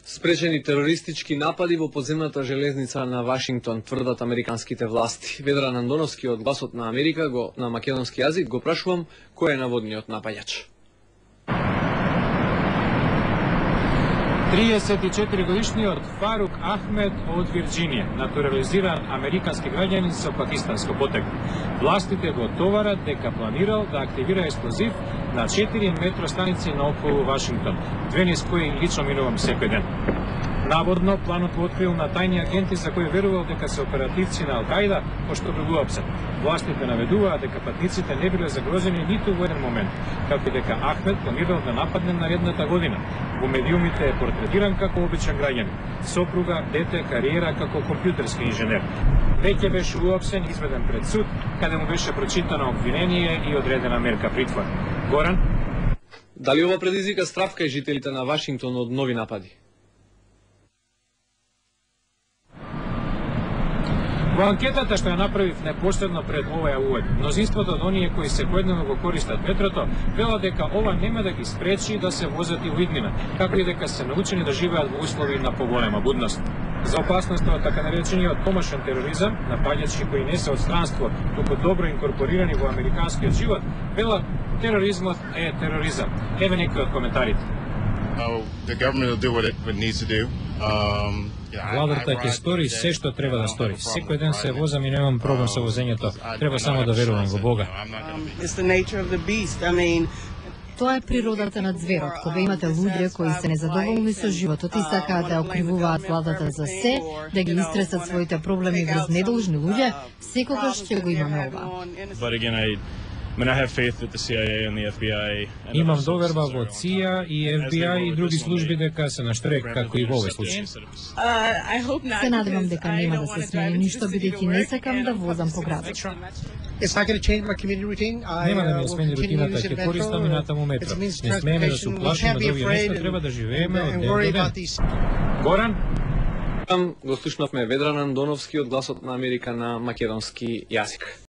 Спречени терористички напади во подземната железница на Вашингтон, тврдат американските власти. Ведран Андоновски од Гласот на Америка на македонски јазик го прашувам кој е наводниот напаѓач. 34-годишниот Фарук Ахмед од Вирџинија, натурализиран американски граѓанин со пакистанско потекло. Властите го товарат дека планирал да активира експлозив на 4 метростаници наоколу Вашингтон, две низ кои лично минувам секој ден. Наводно, планот го открил на тајни агенти за кои верувал дека се оперативци на Ал-Каида, пошто бил уапсен. Властите наведуваат дека патниците не биле загрозени ниту во еден момент, како и дека Ахмед планирал да нападне наредната година. Во медиумите е портретиран како обичен граѓанин, сопруга, дете, кариера како компјутерски инженер. Веќе беше уапсен, изведен пред суд, каде му беше прочитано обвинение и одредена мерка притвор. Горан? Дали ова предизвика страв кај жителите на Вашингтон од нови напади? Во анкетата што ја направив непосредно пред овај увод, мнозинството од оние кои секојдневно го користат метрото, велат дека ова нема да ги спречи да се возат и во иднина, како и дека се научени да живеат во услови на поголема будност. За опасноста од така наречениот помошен тероризам, напаѓачи кои не се од странство, туку добро инкорпорирани во американскиот живот, велат тероризмот е тероризам. Еве некои од коментарите. Владата ќе стори се што треба да стори. Секој ден се возам и немам проблем со возењето. Треба само да верувам во Бога. Тоа е природата на зверот. Кога имате луѓе кои се незадоволни со животот и сакаат да окривуваат владата за се, да ги истресат своите проблеми врз недолжни луѓе, секогаш ќе го имаме ова. Имам доверба во ЦИА и FBI и други служби дека се на штрек, како и во овој случај. Се надевам дека нема да се смени ништо, бидејќи не сакам да возам по градот. Нема да ми смени рутината, ќе користам и натаму метро. Не смееме да се уплашиме од овие места, треба да живееме од ден до ден. Горан? Го слушнавме Ведран Андоновски од Гласот на Америка на македонски јазик.